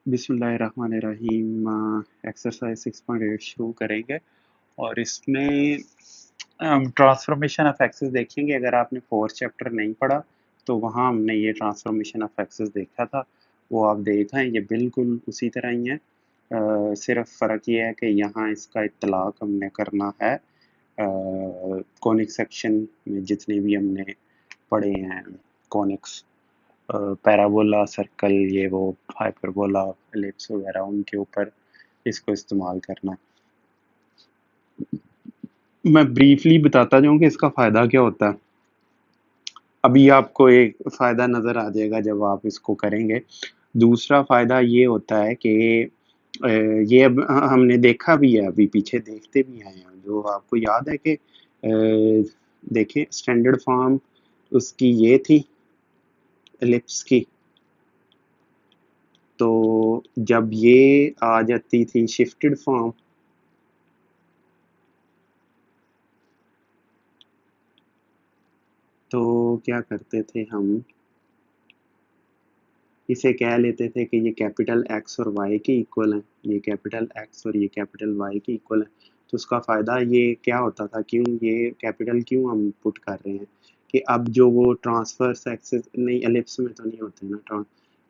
बिस्मिल्लाहिर्रहमानिर्रहीम। एक्सरसाइज 6.8 शुरू करेंगे और इसमें हम ट्रांसफॉर्मेशन ऑफ एक्सिस देखेंगे। अगर आपने फोर्थ चैप्टर नहीं पढ़ा तो वहाँ हमने ये ट्रांसफॉर्मेशन ऑफ एक्सिस देखा था, वो आप देखें। ये बिल्कुल उसी तरह ही है, सिर्फ फ़र्क ये है कि यहाँ इसका इत्तलाक हमने करना है कॉनिक सेक्शन में जितने भी हमने पढ़े हैं, कॉनिक्स, पैराबोला, सर्कल, ये वो, हाइपरबोला, एलिप्स वगैरह, उनके ऊपर इसको इस्तेमाल करना। मैं ब्रीफली बताता जाऊँ कि इसका फ़ायदा क्या होता है। अभी आपको एक फ़ायदा नज़र आ जाएगा जब आप इसको करेंगे। दूसरा फ़ायदा ये होता है कि ये अब हमने देखा भी है, अभी पीछे देखते भी आए हैं। जो आपको याद है कि देखें, स्टैंडर्ड फॉर्म उसकी ये थी एलिप्स की, तो जब ये आ जाती थी शिफ्टेड फॉर्म, तो क्या करते थे हम, इसे कह लेते थे कि ये कैपिटल एक्स और वाई के इक्वल है, ये कैपिटल एक्स और ये कैपिटल वाई के इक्वल है। तो उसका फ़ायदा ये क्या होता था, क्यों ये कैपिटल क्यों हम पुट कर रहे हैं कि अब जो वो ट्रांसफर्स एक्सिस, नहीं एलिप्स में तो नहीं होते ना,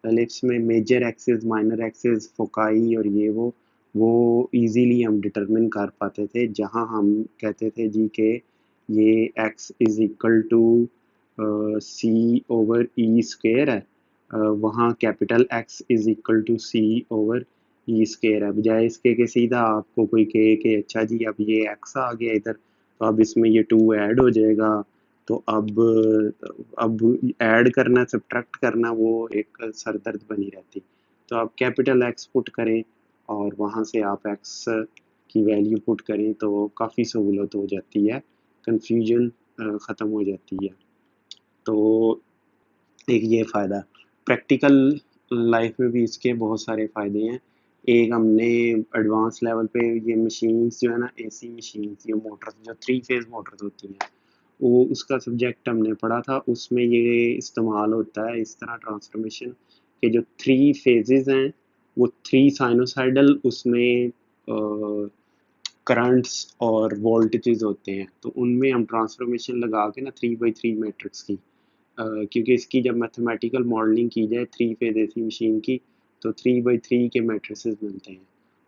एलिप्स में major axis, minor axis, foci और ये वो इजीली हम डिटरमिन कर पाते थे। जहां हम कहते थे जी के ये x is equal to C over E square है, वहाँ capital X is equal to C over E square है। बजाय इसके कि सीधा आपको कोई कहे कि अच्छा जी अब ये एक्स आ गया इधर, तो अब इसमें ये टू ऐड हो जाएगा, तो अब ऐड करना, सब्ट्रैक्ट करना, वो एक सरदर्द बनी रहती। तो आप कैपिटल एक्स पुट करें और वहाँ से आप एक्स की वैल्यू पुट करें तो काफ़ी सहूलत हो जाती है, कन्फ्यूजन ख़त्म हो जाती है। तो एक ये फ़ायदा। प्रैक्टिकल लाइफ में भी इसके बहुत सारे फ़ायदे हैं। एक हमने एडवांस लेवल पे ये मशीन्स जो है ना, एसी मशीन्स, ये मोटर्स जो 3 फेज़ मोटर्स होती हैं, वो उसका सब्जेक्ट हमने पढ़ा था। उसमें ये इस्तेमाल होता है इस तरह ट्रांसफॉर्मेशन के जो 3 फेजेज़ हैं, वो 3 साइनोसाइडल उसमें करंट्स और वोल्टेजेस होते हैं। तो उनमें हम ट्रांसफॉर्मेशन लगा के ना 3/3 मैट्रिक्स की, क्योंकि इसकी जब मैथमेटिकल मॉडलिंग की जाए 3 फेज एसी मशीन की, तो 3/3 के मैट्रिसेस मिलते हैं।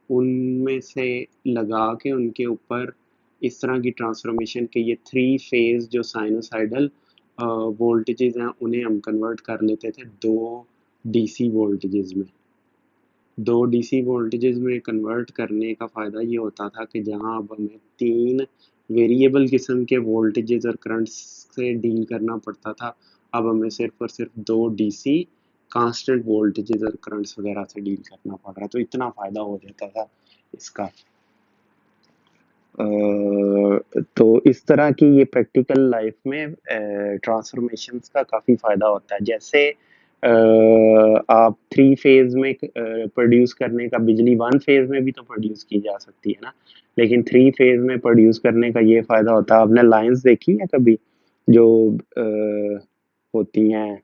उनमें से लगा के उनके ऊपर इस तरह की ट्रांसफॉर्मेशन के ये 3 फेज जो साइनोसाइडल वोल्टेजेस हैं, उन्हें हम कन्वर्ट कर लेते थे 2 डीसी वोल्टेजेस में। 2 डीसी वोल्टेजेस में कन्वर्ट करने का फ़ायदा ये होता था कि जहाँ अब हमें 3 वेरिएबल किस्म के वोल्टेजेस और करंट्स से डील करना पड़ता था, अब हमें सिर्फ और सिर्फ 2 डीसी कांस्टेंट वोल्टेजेस और करंट्स वगैरह से डील करना पड़ रहा है। तो इतना फ़ायदा हो जाता था इसका। तो इस तरह की ये प्रैक्टिकल लाइफ में ट्रांसफॉर्मेशंस का काफ़ी फ़ायदा होता है। जैसे आप 3 फेज़ में प्रोड्यूस करने का, बिजली 1 फेज़ में भी तो प्रोड्यूस की जा सकती है ना, लेकिन 3 फेज़ में प्रोड्यूस करने का ये फ़ायदा होता है। आपने लाइन्स देखी हैं कभी जो होती हैं,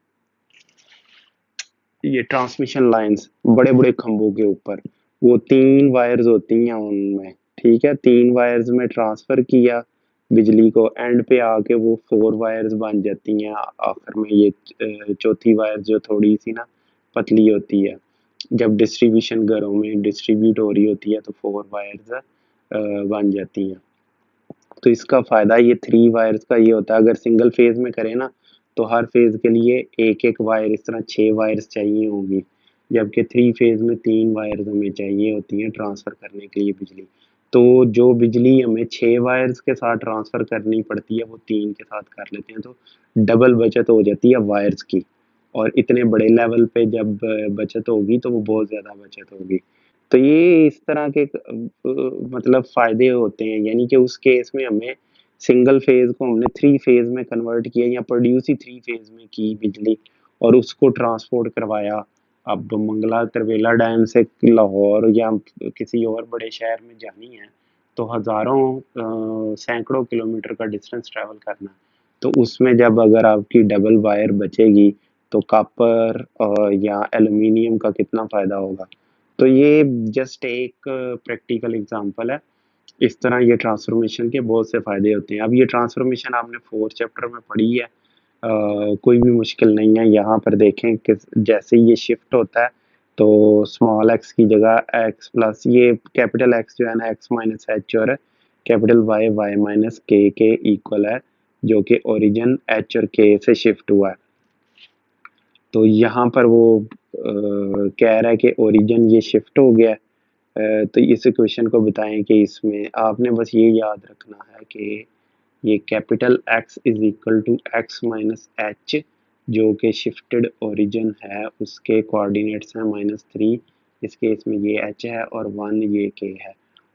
ये ट्रांसमिशन लाइन्स बड़े-बड़े खंभों के ऊपर, वो 3 वायर्स होती हैं उनमें, ठीक है? 3 वायर्स में ट्रांसफ़र किया बिजली को, एंड पे आके वो 4 वायर्स बन जाती हैं। आखिर में ये चौथी वायर जो थोड़ी-सी ना पतली होती है, जब डिस्ट्रीब्यूशन घरों में डिस्ट्रीब्यूट हो रही होती है तो 4 वायर्स बन जाती हैं। तो इसका फ़ायदा ये 3 वायर्स का ये होता है। अगर सिंगल फेज़ में करें ना, तो हर फेज़ के लिए 1-1 वायर, इस तरह 6 वायर्स चाहिए होंगी, जबकि 3 फेज़ में 3 वायर्स हमें चाहिए होती हैं ट्रांसफ़र करने के लिए बिजली। तो जो बिजली हमें 6 वायर्स के साथ ट्रांसफ़र करनी पड़ती है, वो 3 के साथ कर लेते हैं, तो डबल बचत हो जाती है वायर्स की। और इतने बड़े लेवल पे जब बचत होगी, तो वो बहुत ज़्यादा बचत होगी। तो ये इस तरह के मतलब फ़ायदे होते हैं, यानी कि उस केस में हमें सिंगल फेज़ को हमने 3 फेज़ में कन्वर्ट किया, या प्रोड्यूस ही 3 फेज़ में की बिजली और उसको ट्रांसपोर्ट करवाया। अब मंगला तरवेला डैम से लाहौर या किसी और बड़े शहर में जानी है, तो हज़ारों सैकड़ों किलोमीटर का डिस्टेंस ट्रैवल करना है। तो उसमें जब अगर आपकी डबल वायर बचेगी, तो कॉपर या एल्यूमीनियम का कितना फ़ायदा होगा। तो ये जस्ट एक प्रैक्टिकल एग्जांपल है। इस तरह ये ट्रांसफॉर्मेशन के बहुत से फ़ायदे होते हैं। अब ये ट्रांसफॉर्मेशन आपने 4th चैप्टर में पढ़ी है, कोई भी मुश्किल नहीं है। यहाँ पर देखें कि जैसे ये शिफ्ट होता है तो स्मॉल एक्स की जगह एक्स प्लस ये कैपिटल एक्स जो है ना एक्स माइनस एच और कैपिटल वाई वाई माइनस के इक्वल है, जो कि ओरिजिन एच और के से शिफ्ट हुआ है। तो यहाँ पर वो कह रहा है कि ओरिजिन ये शिफ्ट हो गया है। तो इस इक्वेशन को बताएं कि इसमें आपने बस ये याद रखना है कि ये capital X is equal to X minus H, जो कि शिफ्टेड ओरिजिन है, उसके कोऑर्डिनेट्स हैं -3, इस केस में ये h है और 1 ये k है,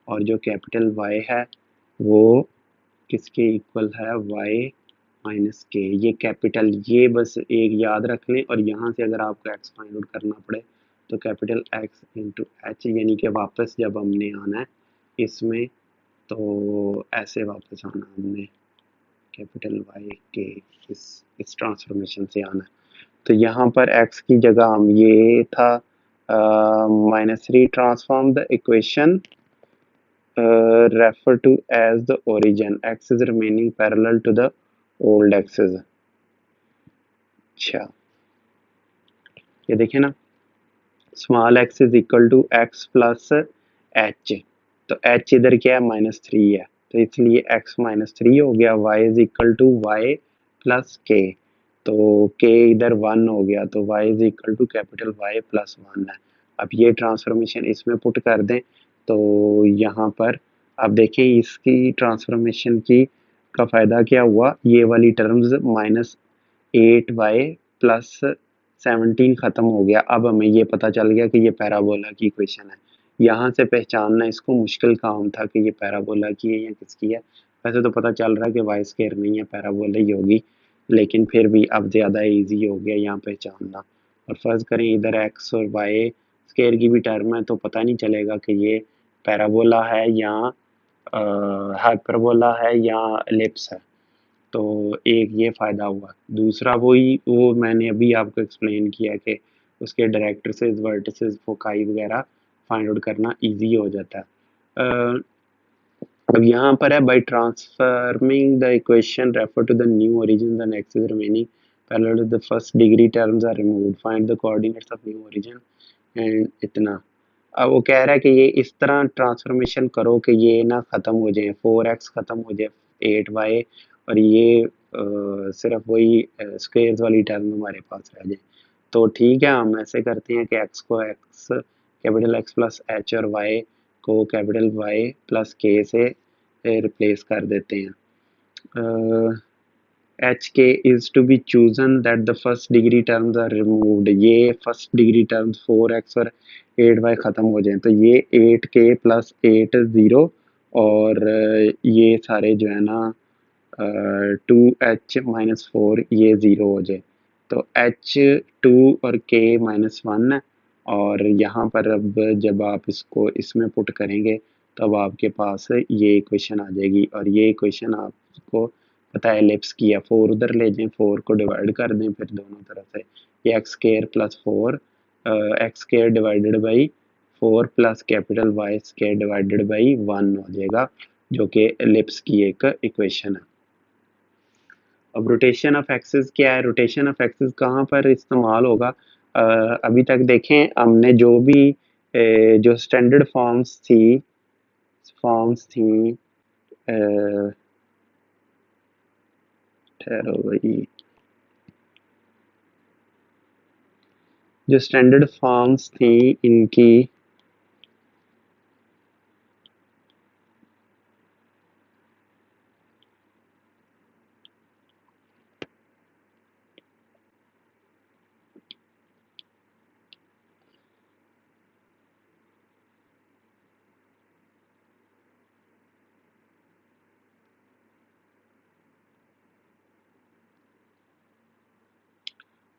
और जो कैपिटल Y है वो किसके इक्वल है, y माइनस के। ये कैपिटल ये बस एक याद रख लें, और यहाँ से अगर आपको x फाइंड आउट करना पड़े तो कैपिटल X इंटू एच, यानी कि वापस जब हमने आना है इसमें तो ऐसे वापस आना हमने कैपिटल Y के इस ट्रांसफॉर्मेशन से आना है। तो यहाँ पर x की जगह हम ये था -3 transform the equation refer to as the origin, x is remaining parallel to the old axis। अच्छा ये देखें ना, small x is equal to x plus H, तो h इधर क्या है -3 है, तो इसलिए x -3 हो गया, y is equal to y plus k, तो k इधर 1 हो गया, तो y is equal to capital Y plus 1 है। अब ये ट्रांसफॉर्मेशन इसमें पुट कर दें तो यहाँ पर आप देखें इसकी ट्रांसफॉर्मेशन की का फ़ायदा क्या हुआ, ये वाली टर्म्स -8y प्लस 17 ख़त्म हो गया। अब हमें ये पता चल गया कि ये पैराबोला की इक्वेशन है। यहाँ से पहचानना इसको मुश्किल काम था कि ये पैराबोला की है या किसकी है। वैसे तो पता चल रहा है कि वाई स्क्वायर नहीं है, पैराबोला ही होगी, लेकिन फिर भी अब ज़्यादा इजी हो गया यहाँ पहचानना। और फ़र्ज़ करें इधर एक्स और वाई स्क्वायर की भी टर्म है तो पता नहीं चलेगा कि ये पैराबोला है या हाइपरबोला है या एलिप्स है। तो एक ये फ़ायदा हुआ। दूसरा वो मैंने अभी आपको एक्सप्लेन किया कि उसके डायरेक्ट्रिसेस, वर्टिसेस, फोकाई वगैरह फाइंड आउट करना इजी हो जाता है। अब यहाँ पर है by transforming the equation refer to the new origin the next is remaining parallel to the first degree terms are removed, find the coordinates of new origin and इतना। अब वो कह रहा है कि ये इस तरह ट्रांसफॉर्मेशन करो कि ये ना ख़त्म हो जाए, 4x ख़त्म हो जाए 8y, और ये सिर्फ वही स्क्वेयर्स वाली टर्म हमारे पास रह जाए। तो ठीक है, हम ऐसे करते हैं कि x को x capital X plus H और y को कैपिटल Y प्लस के से रिप्लेस कर देते हैं। H K is to be chosen that the first degree terms are removed, ये फर्स्ट डिग्री टर्म्स 4x और 8y ख़त्म हो जाएं, तो ये 8k प्लस 8 0, और ये सारे जो है ना 2h माइनस 4 ये 0 हो जाए, तो h 2 और k -1 है। और यहाँ पर अब जब आप इसको इसमें पुट करेंगे तो अब आपके पास ये इक्वेशन आ जाएगी, और ये इक्वेशन आपको पता है एलिप्स की है। 4 उधर ले जाएं, 4 को डिवाइड कर दें फिर दोनों तरफ से, ये X square plus 4 X square divided by 4 plus capital Y square divided by 1 हो जाएगा, जो कि एलिप्स की एक इक्वेशन है। अब रोटेशन ऑफ एक्सिस क्या है, रोटेशन ऑफ एक्सिस कहाँ पर इस्तेमाल होगा। अभी तक देखें हमने जो भी जो स्टैंडर्ड फॉर्म्स थी ठहरो भाई, जो स्टैंडर्ड फॉर्म्स थी इनकी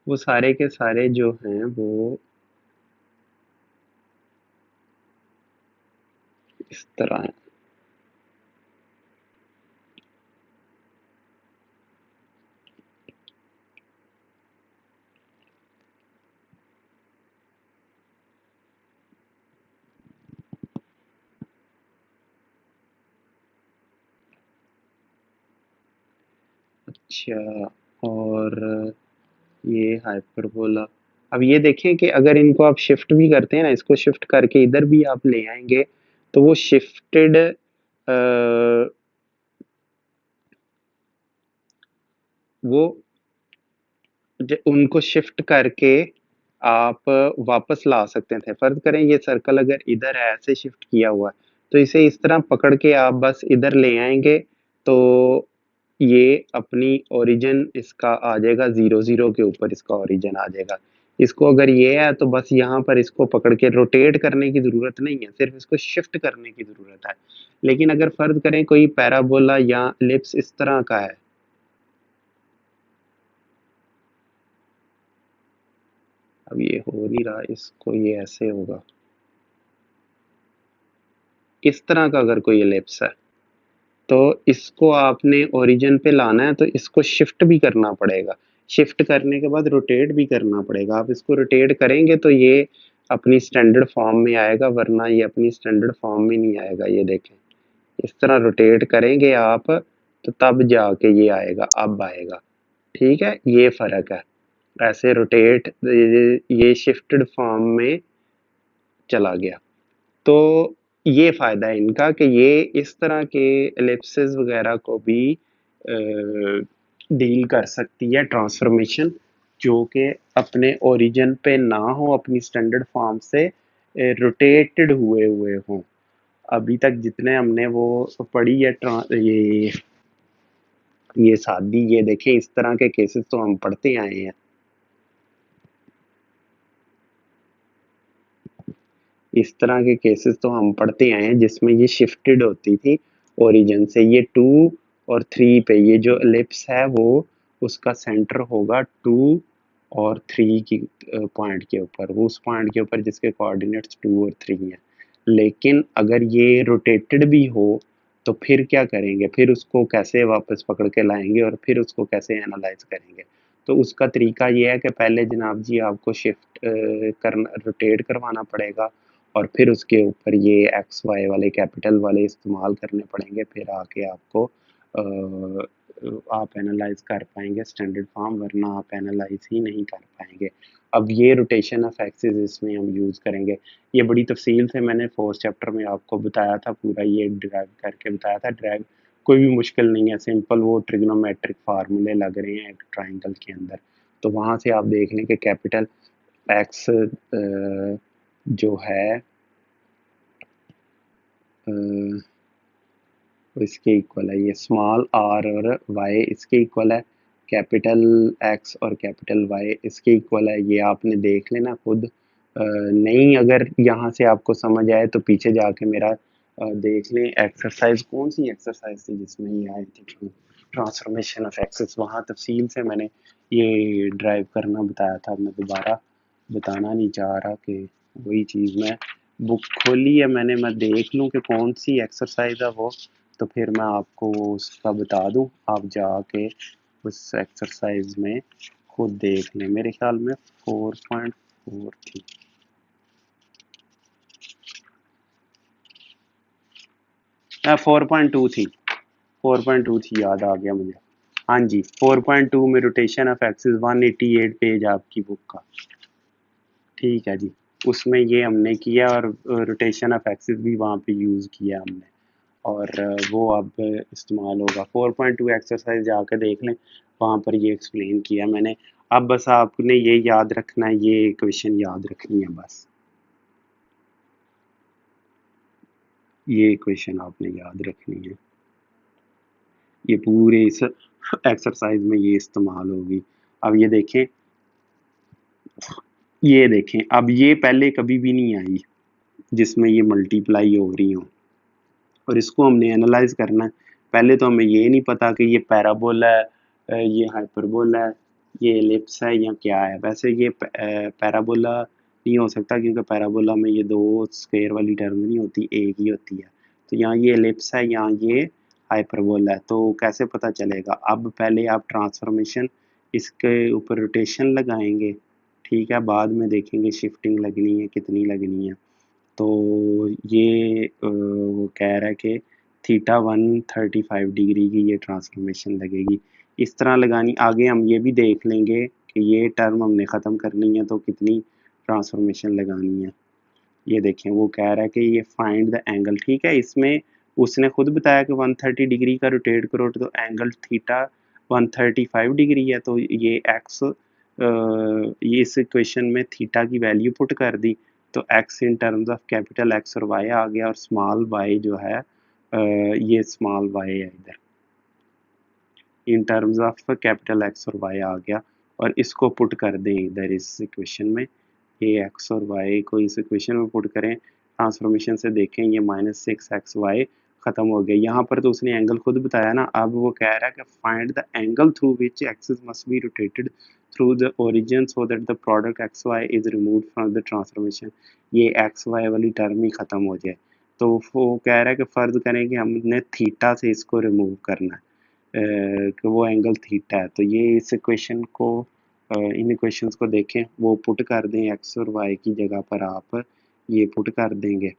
वो सारे के सारे जो हैं वो इस तरह हैं। अच्छा, और ये हाइपरबोला। अब ये देखें कि अगर इनको आप शिफ्ट भी करते हैं ना, इसको शिफ्ट करके इधर भी आप ले आएंगे तो वो शिफ्टेड वो उनको शिफ्ट करके आप वापस ला सकते थे। फर्ज करें ये सर्कल अगर इधर है, ऐसे शिफ्ट किया हुआ है, तो इसे इस तरह पकड़ के आप बस इधर ले आएंगे तो ये अपनी ओरिजिन इसका आ जाएगा, 0 0 के ऊपर इसका ओरिजिन आ जाएगा। इसको अगर ये है तो बस यहाँ पर इसको पकड़ के रोटेट करने की जरूरत नहीं है, सिर्फ इसको शिफ्ट करने की जरूरत है। लेकिन अगर फर्ज करें कोई पैराबोला या एलिप्स इस तरह का है, अब ये हो नहीं रहा, इसको ये ऐसे होगा, इस तरह का अगर कोई एलिप्स है तो इसको आपने ओरिजिन पे लाना है तो इसको शिफ्ट भी करना पड़ेगा। शिफ्ट करने के बाद रोटेट भी करना पड़ेगा। आप इसको रोटेट करेंगे तो ये अपनी स्टैंडर्ड फॉर्म में आएगा, वरना ये अपनी स्टैंडर्ड फॉर्म में नहीं आएगा। ये देखें, इस तरह रोटेट करेंगे आप तो तब जाके ये आएगा, अब आएगा। ठीक है, ये फर्क है। ऐसे रोटेट ये शिफ्टेड फॉर्म में चला गया। तो ये फ़ायदा है इनका कि ये इस तरह के एलिप्सेस वगैरह को भी डील कर सकती है ट्रांसफॉर्मेशन, जो कि अपने ओरिजिन पे ना हो, अपनी स्टैंडर्ड फॉर्म से रोटेटेड हुए हुए हों। अभी तक जितने हमने वो पढ़ी है ये सादी, ये देखें इस तरह के केसेस तो हम पढ़ते आए हैं। इस तरह के केसेस तो हम पढ़ते आए हैं जिसमें ये शिफ्टेड होती थी ओरिजिन से। ये 2 और 3 पे ये जो एलिप्स है वो उसका सेंटर होगा 2 और 3 की पॉइंट के ऊपर, वो उस पॉइंट के ऊपर जिसके कोऑर्डिनेट्स 2 और 3 हैं। लेकिन अगर ये रोटेटेड भी हो तो फिर क्या करेंगे, फिर उसको कैसे वापस पकड़ के लाएंगे और फिर उसको कैसे एनालाइज करेंगे। तो उसका तरीका ये है कि पहले जनाब जी आपको शिफ्ट करना, रोटेट करवाना पड़ेगा और फिर उसके ऊपर ये एक्स वाई वाले कैपिटल वाले इस्तेमाल करने पड़ेंगे, फिर आके आपको आप एनालाइज कर पाएंगे स्टैंडर्ड फॉर्म, वरना आप एनालाइज ही नहीं कर पाएंगे। अब ये रोटेशन ऑफ एक्सिस इसमें हम यूज़ करेंगे। ये बड़ी तफसील से मैंने 4th चैप्टर में आपको बताया था, पूरा ये डिराइव करके बताया था। डिराइव कोई भी मुश्किल नहीं है, सिंपल वो ट्रिग्नोमेट्रिक फार्मूले लग रहे हैं एक ट्राइंगल के अंदर, तो वहाँ से आप देख लें कि कैपिटल एक्स जो है इसके इक्वल है, ये स्मॉल आर और वाई इसके इक्वल है, कैपिटल एक्स और कैपिटल वाई इसके इक्वल है। ये आपने देख लेना खुद। नहीं अगर यहाँ से आपको समझ आए तो पीछे जाके मेरा देख लें। एक्सरसाइज कौन सी एक्सरसाइज थी जिसमें ये आए थे ट्रांसफॉर्मेशन ऑफ एक्सेस, वहाँ तफसील से मैंने ये ड्राइव करना बताया था। मैं दोबारा बताना नहीं चाह रहा कि वही चीज़ मैं बुक खोली है मैंने, मैं देख लूँ कि कौन सी एक्सरसाइज है वो, तो फिर मैं आपको उसका बता दूँ, आप जाके उस एक्सरसाइज में खुद देख लें। मेरे ख्याल में 4.4 थी। 4.2 थी, 4.2 थी, याद आ गया मुझे। हाँ जी, 4.2 में रोटेशन ऑफ एक्सिस, 188 पेज आपकी बुक का। ठीक है जी, उसमें ये हमने किया और रोटेशन ऑफ एक्सिस भी वहाँ पे यूज़ किया हमने, और वो अब इस्तेमाल होगा। 4.2 एक्सरसाइज जाकर देख लें, वहाँ पर ये एक्सप्लेन किया मैंने। अब बस आपने ये याद रखना है, ये इक्वेशन याद रखनी है बस, ये इक्वेशन आपने याद रखनी है। ये पूरे इस एक्सरसाइज में ये इस्तेमाल होगी। अब ये देखें, अब ये पहले कभी भी नहीं आई जिसमें ये मल्टीप्लाई हो रही हो, और इसको हमने एनालाइज करना है। पहले तो हमें ये नहीं पता कि ये पैराबोला है, ये हाइपरबोला है, ये एलिप्स है या क्या है। वैसे ये पैराबोला नहीं हो सकता क्योंकि पैराबोला में ये दो स्क्वायर वाली टर्म नहीं होती, एक ही होती है। तो यहाँ ये एलिप्स है, यहाँ ये हाइपरबोला है, तो कैसे पता चलेगा। अब पहले आप ट्रांसफॉर्मेशन इसके ऊपर रोटेशन लगाएंगे, ठीक है, बाद में देखेंगे शिफ्टिंग लगनी है कितनी लगनी है। तो ये वो कह रहा है कि थीटा 135 डिग्री की ये ट्रांसफॉर्मेशन लगेगी। इस तरह लगानी। आगे हम ये भी देख लेंगे कि ये टर्म हमने ख़त्म करनी है तो कितनी ट्रांसफॉर्मेशन लगानी है। ये देखें वो कह रहा है कि ये फाइंड द एंगल, ठीक है। इसमें उसने खुद बताया कि 130 डिग्री का रोटेट करो तो एंगल थीटा 135 डिग्री है, तो ये एक्स, ये इस इक्वेशन में थीटा की वैल्यू पुट कर दी तो x in terms of capital x और वाई आ गया, और स्मॉल वाई जो है ये स्मॉल वाई है इधर, in terms of capital x और वाई आ गया। और इसको पुट कर दें इधर इस इक्वेशन में, ये एक्स और वाई को इस इक्वेशन में पुट करें, ट्रांसफॉर्मेशन से देखें ये -6xy ख़त्म हो गया। यहाँ पर तो उसने एंगल खुद बताया ना। अब वो कह रहा है कि find the angle through which axis must be rotated through the origin so that the product X Y is removed from the transformation, ये एक्स वाई वाली टर्म ही ख़त्म हो जाए। तो वो कह रहा है कि फ़र्ज़ करें कि हमने थीटा से इसको रिमूव करना है, कि वो एंगल थीटा है। तो ये इस इक्वेशन को, इन इक्वेशंस को देखें, वो पुट कर दें एक्स और वाई की जगह पर आप ये पुट कर देंगे।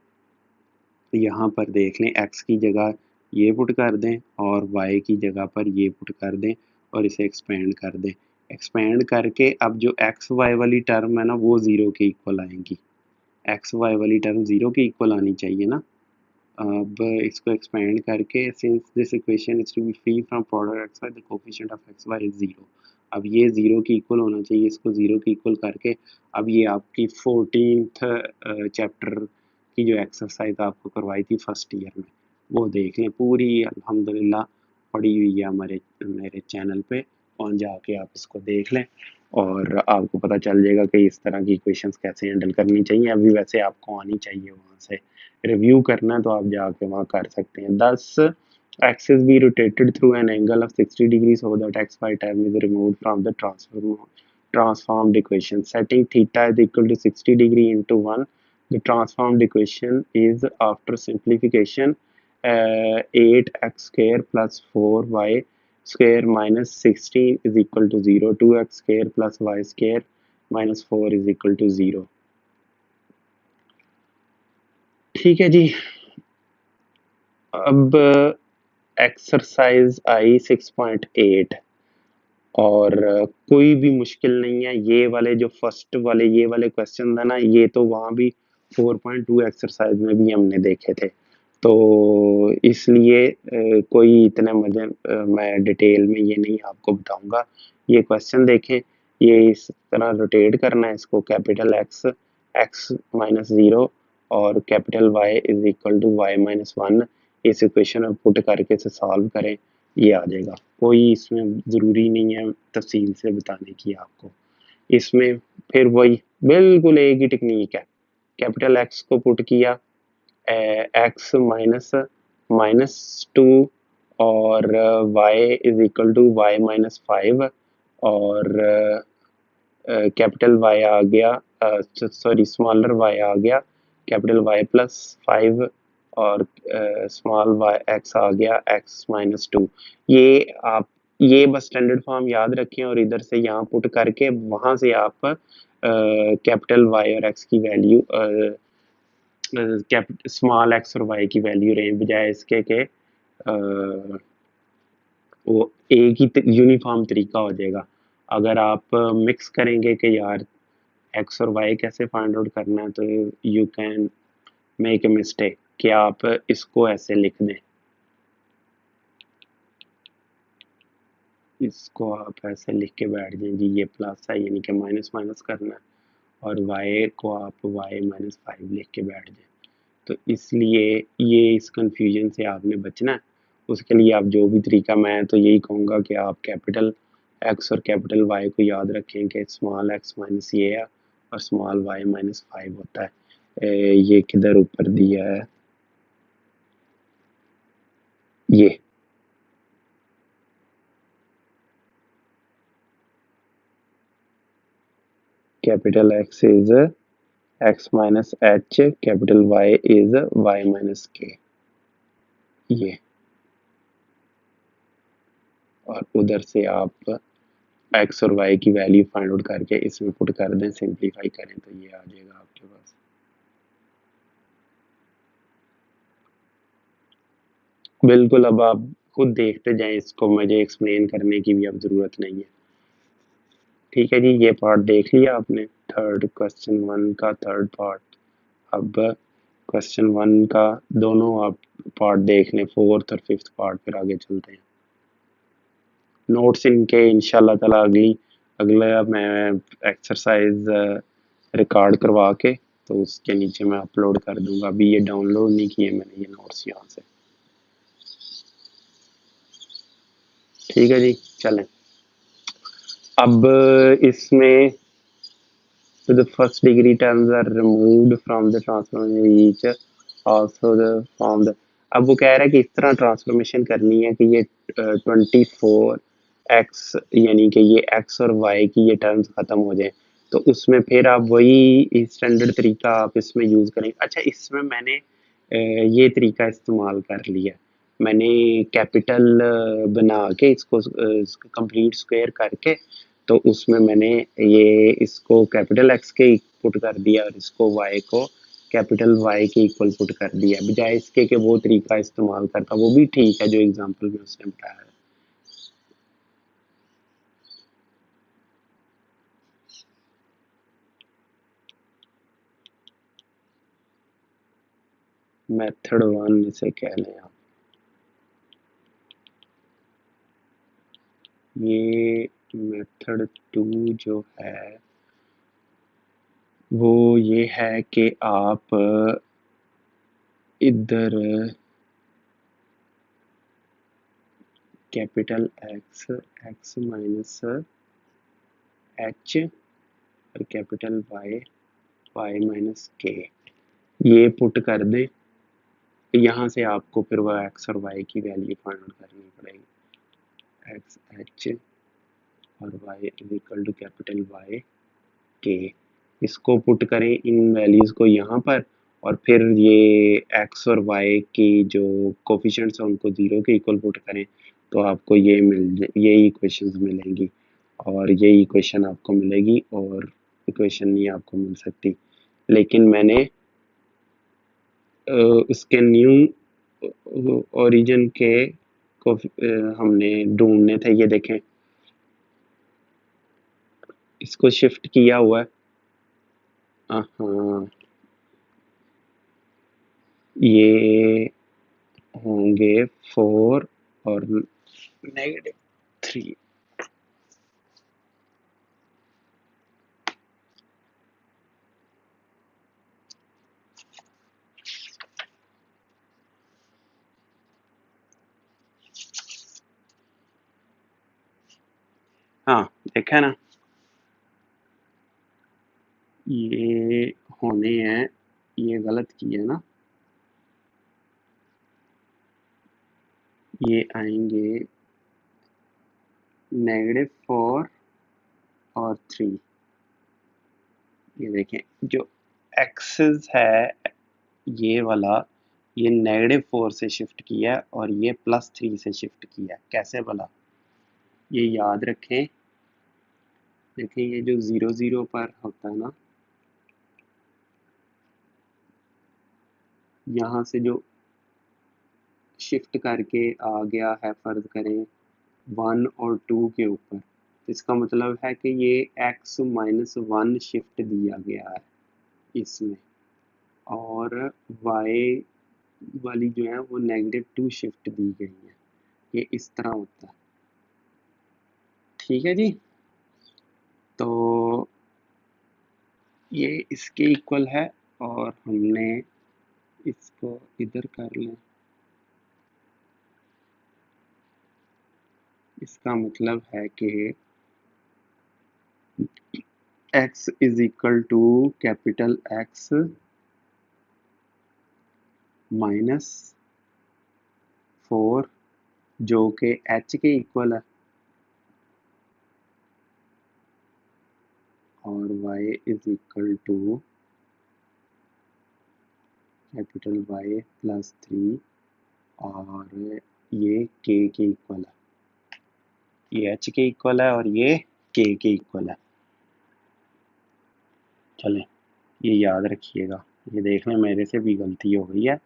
यहाँ पर देख लें एक्स की जगह ये पुट कर दें और वाई की जगह पर ये पुट कर दें और इसे एक्सपेंड कर दें। एक्सपेंड करके अब जो एक्स वाई वाली टर्म है ना वो ज़ीरो के इक्वल आएंगी। एक्स वाई वाली टर्म ज़ीरो के इक्वल आनी चाहिए ना। अब इसको एक्सपेंड करके since this equation is to be free from product X Y the coefficient of X Y is zero. अब ये ज़ीरो की इक्वल होना चाहिए, इसको ज़ीरो की इक्वल करके अब ये आपकी 14th चैप्टर की जो एक्सरसाइज आपको करवाई थी फर्स्ट ईयर में वो देख लें, पूरी अल्हम्दुलिल्लाह पड़ी हुई है हमारे मेरे चैनल पे, और जाके आप इसको देख लें और आपको पता चल जाएगा कि इस तरह की इक्वेशंस कैसे हैंडल करनी चाहिए। अभी वैसे आपको आनी चाहिए, वहाँ से रिव्यू करना है तो आप जाके वहाँ कर सकते हैं। 10 axis be rotated through an angle of 60 degrees so that xy term is removed from the transformed equation. Setting theta is equal to 60 degree into 1. The transformed equation is, after simplification, 8x square plus 4y square minus 60 is equal to 0. 2x square plus y square minus 4 is equal to 0. ठीक है जी। अब exercise I 6.8, और कोई भी मुश्किल नहीं है। ये वाले जो फर्स्ट वाले ये वाले क्वेश्चन था ना, ये तो वहाँ भी 4.2 एक्सरसाइज में भी हमने देखे थे, तो इसलिए कोई इतना मजे मैं डिटेल में ये नहीं आपको बताऊंगा। ये क्वेश्चन देखें, ये इस तरह रोटेट करना है इसको, capital x x minus zero और capital y is equal to y minus one, इस इक्वेशन में पुट करके इसे सॉल्व करें, ये आ जाएगा। कोई इसमें ज़रूरी नहीं है तफसील से बताने की आपको। इसमें फिर वही बिल्कुल एक ही टेक्निक है, कैपिटल एक्स को पुट किया, एक्स माइनस -2 और Y is equal to Y -5, और कैपिटल वाई आ गया, सॉरी स्मॉलर वाई आ गया, कैपिटल वाई +5 और स्मॉल वाई एक्स आ गया x-2। ये आप ये बस स्टैंडर्ड फॉर्म याद रखें और इधर से यहाँ पुट करके वहाँ से आप कैपिटल वाई और एक्स की वैल्यू, स्मॉल एक्स और वाई की वैल्यू रहें, बजाय इसके के वो एक ही यूनिफॉर्म तरीका हो जाएगा। अगर आप मिक्स करेंगे कि यार एक्स और वाई कैसे फाइंड आउट करना है, तो you can make a mistake कि आप इसको ऐसे लिख दें, इसको आप ऐसे लिख के बैठ जाएं जी ये प्लस है यानी कि माइनस माइनस करना है, और वाई को आप वाई -5 लिख के बैठ जाएं। तो इसलिए ये इस कन्फ्यूजन से आपने बचना है। उसके लिए आप जो भी तरीका, मैं तो यही कहूँगा कि आप कैपिटल एक्स और कैपिटल वाई को याद रखें कि स्मॉल एक्स माइनस ये है और स्मॉल वाई -5 होता है। ये किधर ऊपर दिया है, ये capital X is x minus H, capital y is y minus के, ये, और उधर से आप x और y की वैल्यू फाइंड आउट करके इसमें पुट कर दें, सिंप्लीफाई करें तो ये आ जाएगा आपके पास। बिल्कुल, अब आप खुद देखते जाएं, इसको मुझे एक्सप्लेन करने की भी अब ज़रूरत नहीं है। ठीक है जी, ये पार्ट देख लिया आपने, थर्ड क्वेश्चन 1 का थर्ड पार्ट। अब क्वेश्चन 1 का दोनों आप पार्ट देख लें, फोर्थ और फिफ्थ पार्ट, फिर आगे चलते हैं। नोट्स इनके इंशाल्लाह ताला अगला मैं एक्सरसाइज रिकॉर्ड करवा के तो उसके नीचे मैं अपलोड कर दूंगा। अभी ये डाउनलोड नहीं किए मैंने ये नोट्स यहाँ से। ठीक है जी, चलें। अब इसमें to the first degree terms are removed from the transformation each also the from the। अब वो कह रहा है कि इस तरह ट्रांसफॉर्मेशन करनी है कि ये 24x यानी कि ये x और y की ये टर्म्स खत्म हो जाए, तो उसमें फिर आप वही स्टैंडर्ड तरीका आप इसमें यूज़ करेंगे। अच्छा, इसमें मैंने ये तरीका इस्तेमाल कर लिया, मैंने कैपिटल बना के इसको कंप्लीट स्क्वायर करके, तो उसमें मैंने ये इसको कैपिटल एक्स के पुट कर दिया और इसको वाई को कैपिटल वाई के इक्वल पुट कर दिया, बजाय इसके कि वो तरीका इस्तेमाल करता। वो भी ठीक है जो एग्जांपल में उसने बताया है। मेथड 1 इसे कह लें आप। ये मेथड 2 जो है वो ये है कि आप इधर capital x x minus H और कैपिटल वाई वाई माइनस के ये पुट कर दें। यहाँ से आपको फिर वह एक्स और वाई की वैल्यू फाइंड आउट करनी पड़ेगी। एक्स एच और Y is equal to capital Y के, इसको पुट करें इन वैल्यूज़ को यहाँ पर, और फिर ये एक्स और वाई की जो कोफिशिएंट्स हैं उनको ज़ीरो के इक्वल पुट करें, तो आपको ये इक्वेशंस मिलेंगी, और ये इक्वेशन आपको मिलेगी, और इक्वेशन नहीं आपको मिल सकती। लेकिन मैंने उसके न्यू ओरिजिन के को हमने ढूंढने थे, ये देखें इसको शिफ्ट किया हुआ है। हाँ, ये होंगे 4 और -3। हाँ, देखा ना, ये होने हैं, ये गलत किया ना, ये आएंगे -4 और 3। ये देखें जो एक्सेस है ये वाला, ये -4 से शिफ्ट किया और ये +3 से शिफ्ट किया। कैसे भला, ये याद रखें। देखें ये जो 0 0 पर होता है ना, यहाँ से जो शिफ्ट करके आ गया है, फर्ज करें 1 और 2 के ऊपर, इसका मतलब है कि ये x-1 शिफ्ट दिया गया है इसमें, और y वाली जो है वो -2 शिफ्ट दी गई है। ये इस तरह होता है। ठीक है जी, तो ये इसके इक्वल है, और हमने इसको इधर कर लें। इसका मतलब है कि x is equal to capital X -4 जो कि h के इक्वल है, और y is equal to capital Y +3, और ये k के इक्वल है, ये h के इक्वल है और ये k के इक्वल है। चलें, ये याद रखिएगा। ये देख लें मेरे से भी गलती हो गई है,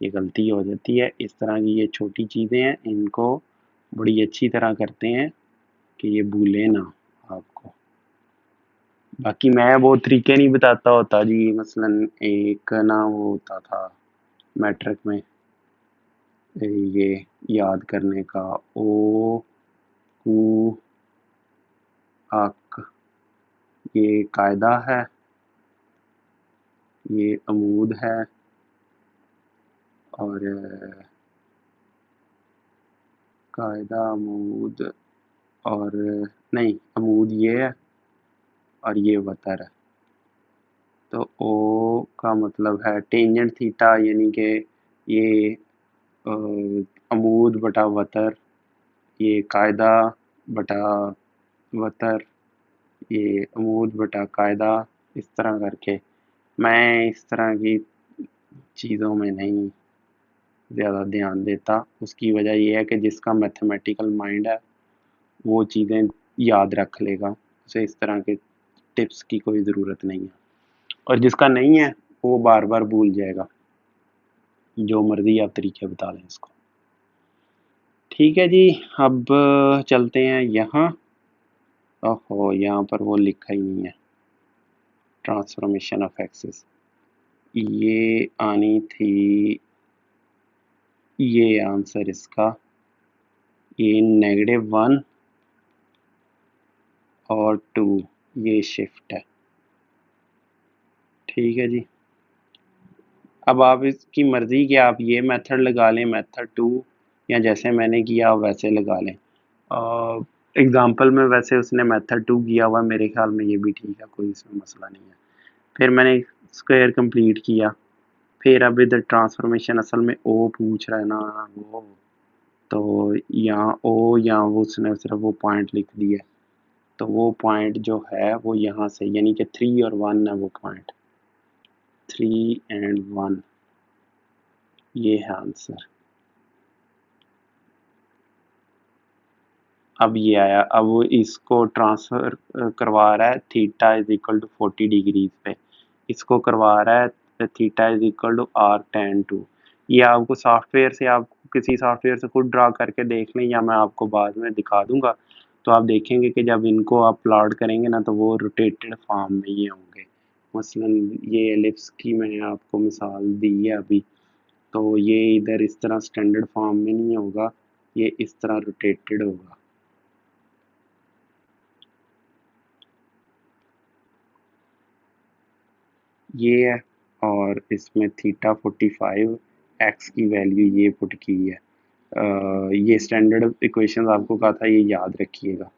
ये गलती हो जाती है। इस तरह की ये छोटी चीज़ें हैं, इनको बड़ी अच्छी तरह करते हैं कि ये भूले ना आपको। बाकी मैं वो तरीके नहीं बताता होता जी, मसलन एक ना वो होता था मैट्रिक में ये याद करने का, ओ कू हक, ये कायदा है, ये अमूद है, और कायदा अमूद, और नहीं अमूद ये है और ये वतर है। तो ओ का मतलब है टेंजेंट थीटा, यानी कि ये अमूद बटा वतर, ये कायदा बटा वतर, ये अमूद बटा कायदा, इस तरह करके। मैं इस तरह की चीज़ों में नहीं ज़्यादा ध्यान देता। उसकी वजह ये है कि जिसका मैथमेटिकल माइंड है वो चीज़ें याद रख लेगा, उसे इस तरह के टिप्स की कोई ज़रूरत नहीं है। और जिसका नहीं है वो बार बार भूल जाएगा, जो मर्जी आप तरीके बता लें इसको। ठीक है जी, अब चलते हैं यहाँ। ओहो, यहाँ पर वो लिखा ही नहीं है, ट्रांसफॉर्मेशन ऑफ एक्सिस। ये आनी थी, ये आंसर इसका, ये -1 और 2, ये शिफ्ट है। ठीक है जी, अब आप इसकी मर्ज़ी कि आप ये मेथड लगा लें, मेथड 2, या जैसे मैंने किया वैसे लगा लें। एग्ज़ाम्पल में वैसे उसने मेथड 2 किया हुआ, मेरे ख्याल में ये भी ठीक है, कोई इसमें मसला नहीं है। फिर मैंने स्क्वायर कंप्लीट किया, फिर अब इधर ट्रांसफॉर्मेशन असल में ओ पूछ रहा है ना वो, तो यहाँ ओ, यहाँ वो उसने सिर्फ वो पॉइंट लिख दिया, तो वो पॉइंट जो है वो यहाँ से, यानी कि 3 और 1 है वो पॉइंट, 3 एंड 1, ये है आंसर। अब ये आया, अब वो इसको ट्रांसफ़र करवा रहा है theta is equal to 40 degrees पे, इसको करवा रहा है theta is equal to arc tan two. ये आपको सॉफ्टवेयर से, आप किसी सॉफ्टवेयर से खुद ड्रा करके देख लें, या मैं आपको बाद में दिखा दूंगा, तो आप देखेंगे कि जब इनको आप प्लॉट करेंगे ना तो वो रोटेटेड फॉर्म में ये होंगे। मसलन ये एलिप्स की मैंने आपको मिसाल दी है अभी, तो ये इधर इस तरह स्टैंडर्ड फॉर्म में नहीं होगा, ये इस तरह रोटेटेड होगा। ये है, और इसमें थीटा 45, एक्स की वैल्यू ये पुट की है। ये स्टैंडर्ड इक्वेशन आपको कहा था, ये याद रखिएगा,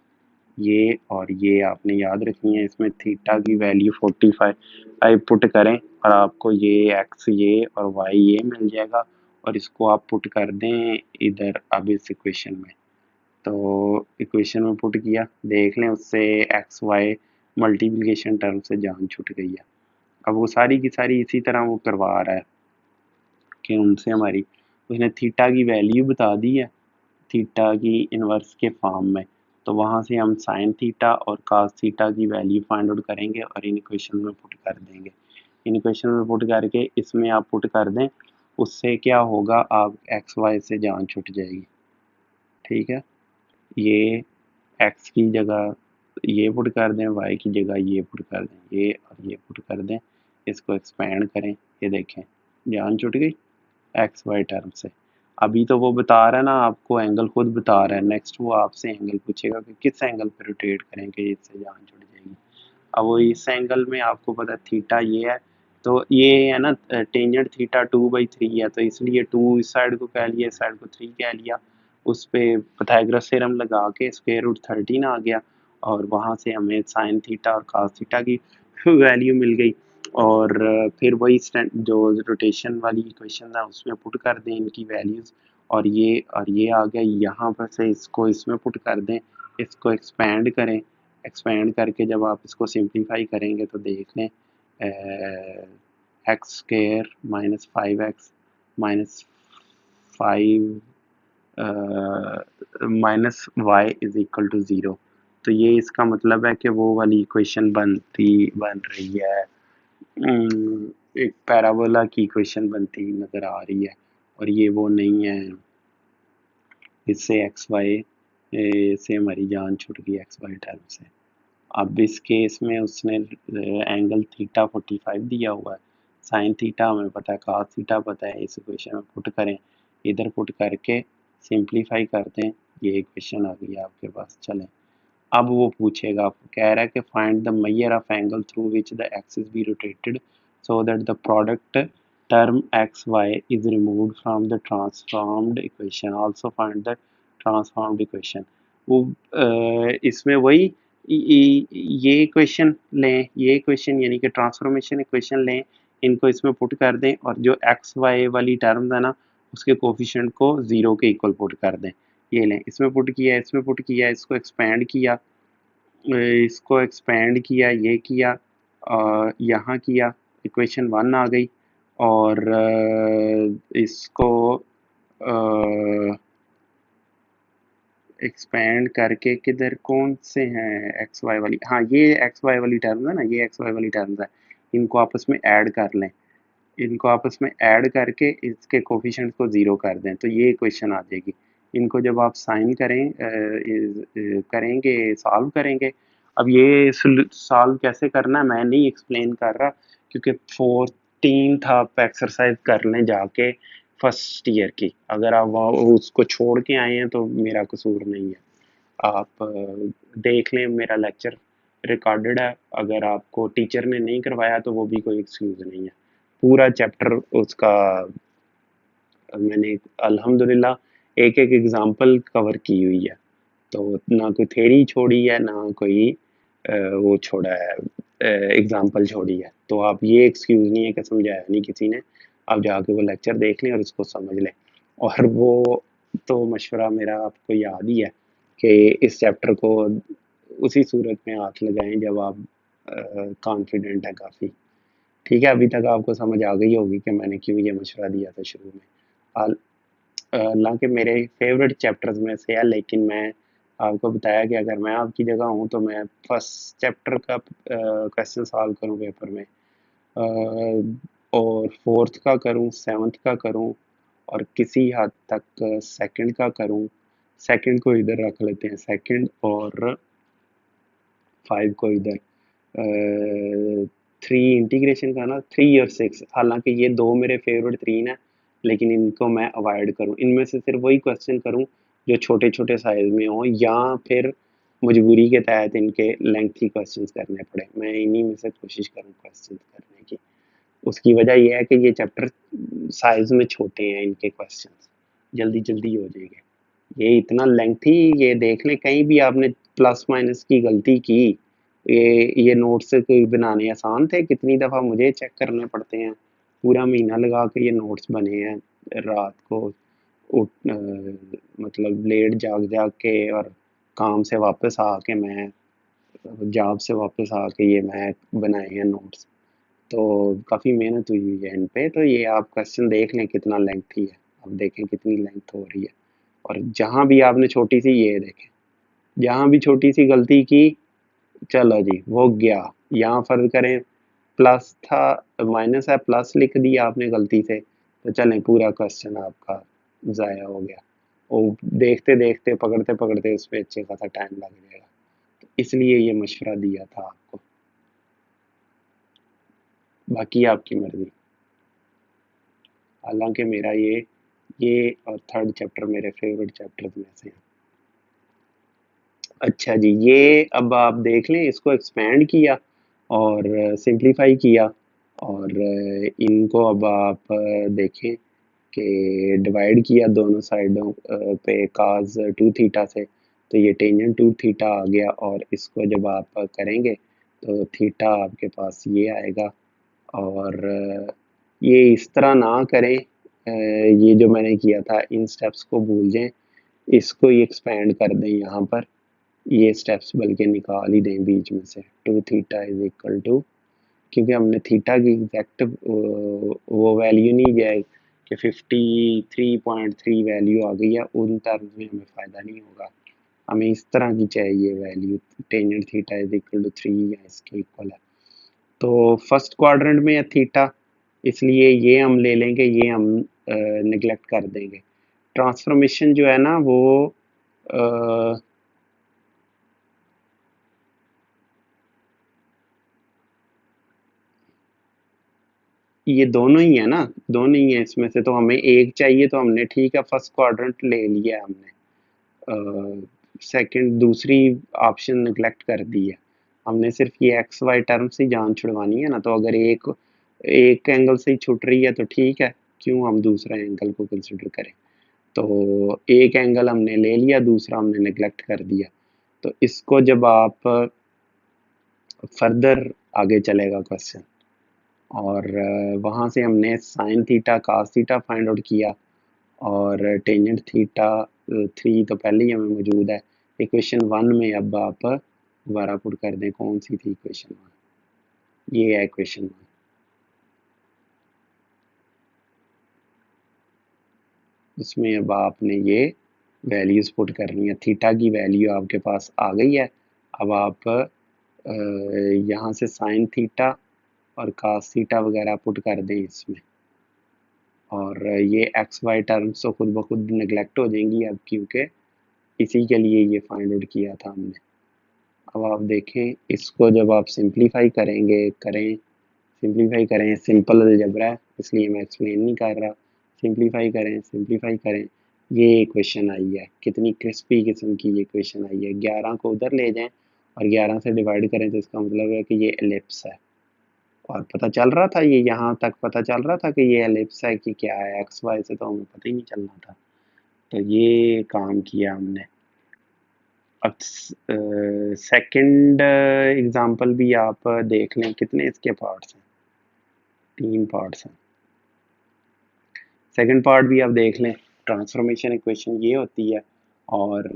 ये और ये आपने याद रखनी है। इसमें थीटा की वैल्यू 45 पुट करें और आपको ये एक्स ये और वाई ये मिल जाएगा, और इसको आप पुट कर दें इधर अब इस इक्वेशन में। तो इक्वेशन में पुट किया, देख लें उससे एक्स वाई मल्टीप्लिकेशन टर्म से जान छूट गई है। अब वो सारी की सारी इसी तरह वो करवा रहा है कि उनसे हमारी, उसने थीटा की वैल्यू बता दी है थीटा की इन्वर्स के फॉर्म में, तो वहाँ से हम साइन थीटा और कास थीटा की वैल्यू फाइंड आउट करेंगे और इन इक्वेशन में पुट कर देंगे। इन इक्वेशन में पुट करके इसमें आप पुट कर दें, उससे क्या होगा, आप एक्स वाई से जान छूट जाएगी। ठीक है, ये एक्स की जगह ये पुट कर दें, वाई की जगह ये पुट कर दें, ये और ये पुट कर दें, इसको एक्सपेंड करें, ये देखें जान छूट गई एक्स वाई टर्म से। अभी तो वो बता रहा है ना आपको, एंगल खुद बता रहा है, नेक्स्ट वो आपसे एंगल पूछेगा कि किस एंगल पे रोटेट करें कि इससे जान छूट जाएगी। अब वो इस एंगल में आपको पता है थीटा ये है, तो ये है ना टेंजेंट थीटा 2/3 है, तो इसलिए 2 इस साइड को कह लिया, इस साइड को 3 कह लिया, उस पे पाइथागोरस थ्योरम लगा के स्क्वायर रूट 13 आ गया, और वहाँ से हमें साइन थीटा और कास थीटा की वैल्यू मिल गई। और फिर वही जो रोटेशन वाली इक्वेशन है उसमें पुट कर दें इनकी वैल्यूज़, और ये आ गया यहाँ पर से, इसको इसमें पुट कर दें, इसको एक्सपेंड करें, एक्सपेंड करके जब आप इसको सिंप्लीफाई करेंगे तो देख लें X square minus 5x minus 5 minus Y is equal to 0। तो ये इसका मतलब है कि वो वाली इक्वेशन बन रही है, एक पैराबोला की इक्वेशन बनती नज़र आ रही है। और ये वो नहीं है, इससे एक्स वाई से हमारी जान छूट गई एक्स वाई टर्म से। अब इस केस में उसने एंगल थीटा 45 दिया हुआ है, साइन थीटा हमें पता है, कॉस थीटा पता है, इस इक्वेशन में पुट करें, इधर पुट करके सिंप्लीफाई कर दें, ये इक्वेशन आ गई आपके पास। चलें, अब वो पूछेगा, आपको कह रहा है कि find the major of angle through which the axis be rotated so that the product term X Y is removed from the transformed equation, also find the transformed equation. वो इसमें वही ये इक्वेशन लें, ये इक्वेशन यानी कि transformation equation लें, इनको इसमें पुट कर दें और जो एक्स वाई वाली टर्म्स है ना उसके कोफिशिएंट को ज़ीरो के इक्वल पुट कर दें। ये लें, इसमें पुट किया, इसमें पुट किया, इसको एक्सपेंड किया, ये किया, यहाँ किया, इक्वेशन 1 आ गई। और इसको एक्सपेंड करके किधर कौन से हैं एक्स वाई वाली, हाँ ये एक्स वाई वाली टर्म्स है ना, ये एक्स वाई वाली टर्म्स है, इनको आपस में ऐड कर लें, इनको आपस में ऐड करके इसके कोफिशिएंट को ज़ीरो कर दें तो ये इक्वेशन आ जाएगी। इनको जब आप साइन करेंगे, सॉल्व करेंगे, अब ये सॉल्व कैसे करना है मैं नहीं एक्सप्लेन कर रहा, क्योंकि 14th आप एक्सरसाइज कर लें जाके फर्स्ट ईयर की, अगर आप उसको छोड़ के आए हैं तो मेरा कसूर नहीं है। आप देख लें, मेरा लेक्चर रिकॉर्डेड है, अगर आपको टीचर ने नहीं करवाया तो वो भी कोई एक्सक्यूज़ नहीं है। पूरा चैप्टर उसका मैंने अल्हम्दुलिल्लाह एक एक एग्जांपल कवर की हुई है, तो ना कोई थ्योरी छोड़ी है ना कोई वो छोड़ा है, एग्जांपल छोड़ी है। तो आप ये एक्सक्यूज़ नहीं है कि समझाया नहीं किसी ने, आप जाके वो लेक्चर देख लें और उसको समझ लें। और वो तो मशवरा मेरा आपको याद ही है कि इस चैप्टर को उसी सूरत में हाथ लगाएं जब आप कॉन्फिडेंट है काफ़ी। ठीक है, अभी तक आपको समझ आ गई होगी कि मैंने क्यों ये मशवरा दिया था शुरू में। हाल हालाँकि मेरे फेवरेट चैप्टर्स में से है, लेकिन मैं आपको बताया कि अगर मैं आपकी जगह हूँ तो मैं फर्स्ट चैप्टर का क्वेश्चन सॉल्व करूँ पेपर में, और फोर्थ का करूँ, सेवन्थ का करूँ, और किसी हद तक सेकंड का करूँ। सेकंड को इधर रख लेते हैं, सेकंड और 5 को इधर, 3 इंटीग्रेशन का ना, 3 और 6, हालांकि ये दो मेरे फेवरेट 3 हैं, लेकिन इनको मैं अवॉइड करूँ, इनमें से सिर्फ वही क्वेश्चन करूँ जो छोटे छोटे साइज में हो, या फिर मजबूरी के तहत इनके लेंथी क्वेश्चंस करने पड़े, मैं इन्हीं में से कोशिश करूँ क्वेश्चन करने की। उसकी वजह यह है कि ये चैप्टर साइज में छोटे हैं, इनके क्वेश्चंस जल्दी जल्दी हो जाएंगे। ये इतना लेंथी, ये देख लें कहीं भी आपने प्लस माइनस की गलती की, ये नोट्स से कोई बनाने आसान थे, कितनी दफ़ा मुझे चेक करने पड़ते हैं, पूरा महीना लगा के ये नोट्स बने हैं, रात को मतलब लेट जाग जाग के और काम से वापस आके मैं, जॉब से वापस आके ये मैं बनाए हैं नोट्स, तो काफ़ी मेहनत हुई हुई है इन पे। तो ये आप क्वेश्चन देख लें कितना लेंथी है, अब देखें कितनी लेंथ हो रही है, और जहाँ भी आपने छोटी सी, ये देखें जहाँ भी छोटी सी गलती की, चलो जी वो गया, यहाँ फर्ज करें प्लस था, माइनस है, प्लस लिख दिया आपने गलती से, तो चलें पूरा क्वेश्चन आपका ज़ाया हो गया, और देखते देखते पकड़ते पकड़ते उस पर अच्छे खासा टाइम लग जाएगा, तो इसलिए ये मशवरा दिया था आपको, बाकी आपकी मर्ज़ी। हालांकि मेरा ये और थर्ड चैप्टर मेरे फेवरेट चैप्टर्स में से हैं। अच्छा जी, ये अब आप देख लें, इसको एक्सपेंड किया और सिंप्लीफाई किया, और इनको अब आप देखें कि डिवाइड किया दोनों साइडों पे काज 2 थीटा से, तो ये टेंजेंट 2 थीटा आ गया, और इसको जब आप करेंगे तो थीटा आपके पास ये आएगा। और ये इस तरह ना करें, ये जो मैंने किया था इन स्टेप्स को भूल जाएं, इसको ही एक्सपेंड कर दें यहाँ पर, ये स्टेप्स बल्कि निकाल ही दें बीच में से, 2 थीटा इज इक्वल टू, क्योंकि हमने थीटा की एग्जैक्ट वो वैल्यू नहीं जाए कि 53.3 वैल्यू आ गई है, उन टर्म्स में हमें फ़ायदा नहीं होगा, हमें इस तरह की चाहिए value, tangent theta is equal to 3 या इसके इक्वल है। तो फर्स्ट क्वाड्रेंट में है थीटा, इसलिए ये हम ले लेंगे, ये हम निगलेक्ट कर देंगे। ट्रांसफॉर्मेशन जो है ना वो ये दोनों ही है ना, दोनों ही है इसमें से, तो हमें एक चाहिए तो हमने ठीक है फर्स्ट क्वाड्रेंट ले लिया हमने, सेकंड दूसरी ऑप्शन निगलेक्ट कर दी है हमने। सिर्फ ये एक्स वाई टर्म से ही जान छुड़वानी है ना, तो अगर एक एक एंगल से ही छुट रही है तो ठीक है, क्यों हम दूसरा एंगल को कंसिडर करें। तो एक एंगल हमने ले लिया, दूसरा हमने निगलेक्ट कर दिया। तो इसको जब आप फर्दर आगे चलेगा क्वेश्चन, और वहाँ से हमने sine theta cos theta find out किया, और टेंजेंट थीटा 3 तो पहले ही हमें मौजूद है। इक्वेशन 1 में अब आप दोबारा पुट कर दें, कौन सी थी इक्वेशन 1, ये है इक्वेशन 1। उसमें अब आपने ये वैल्यूज़ पुट करनी है, थीटा की वैल्यू आपके पास आ गई है। अब आप यहाँ से साइन थीटा और कास थीटा वगैरह पुट कर दें इसमें, और ये एक्स वाई टर्म्स तो खुद ब खुद नेगलेक्ट हो जाएंगी अब, क्योंकि इसी के लिए ये फाइंड आउट किया था हमने। अब आप देखें इसको जब आप सिंप्लीफाई करें, सिंपल अलजेब्रा है इसलिए मैं एक्सप्लेन नहीं कर रहा। सिंप्लीफाई करें, ये इक्वेशन आई है, कितनी क्रिस्पी किस्म की ये इक्वेशन आई है। 11 को उधर ले जाएं और 11 से डिवाइड करें, तो इसका मतलब है कि ये एलिप्स है। और पता चल रहा था, ये यहाँ तक पता चल रहा था कि ये एलिप्स है कि क्या है, एक्स वाई से तो हमें पता ही नहीं चल रहा था। तो ये काम किया हमने। अब सेकंड एग्जांपल भी आप देख लें, कितने इसके पार्ट्स हैं, 3 पार्ट्स हैं। सेकंड पार्ट भी आप देख लें। ट्रांसफॉर्मेशन इक्वेशन ये होती है, और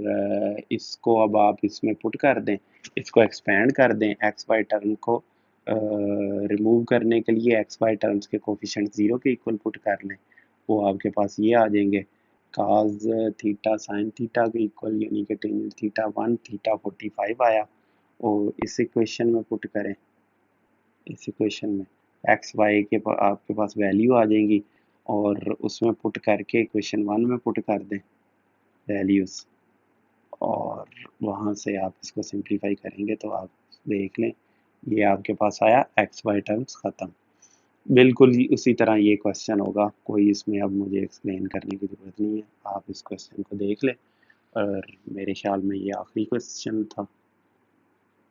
इसको अब आप इसमें पुट कर दें, इसको एक्सपेंड कर दें, एक्स वाई टर्म को रिमूव करने के लिए एक्स वाई टर्म्स के कोफिशिएंट 0 के इक्वल पुट कर लें, वो आपके पास ये आ जाएंगे, काज थीटा साइन थीटा के इक्वल, यानी कि टेंजेंट थीटा 1 थीटा 45 आया। और इस इक्वेशन में पुट करें, इस इक्वेशन में एक्स वाई के आपके पास वैल्यू आ जाएंगी, और उसमें पुट करके इक्वेशन 1 में पुट कर दें वैल्यूज़, और वहाँ से आप इसको सिंप्लीफाई करेंगे तो आप देख लें ये आपके पास आया एक्स वाई टर्म्स ख़त्म। बिल्कुल ही उसी तरह ये क्वेश्चन होगा, कोई इसमें अब मुझे एक्सप्लेन करने की ज़रूरत नहीं है, आप इस क्वेश्चन को देख लें। और मेरे ख्याल में ये आखिरी क्वेश्चन था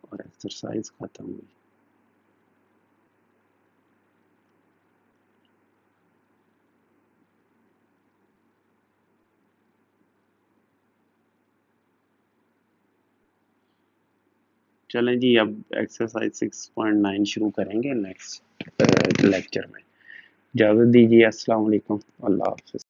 और एक्सरसाइज ख़त्म हुई। चलें जी, अब एक्सरसाइज 6.9 शुरू करेंगे नेक्स्ट लेक्चर में। इजाज़त दीजिए, अस्सलाम वालेकुम, अल्लाह हाफ़िज़।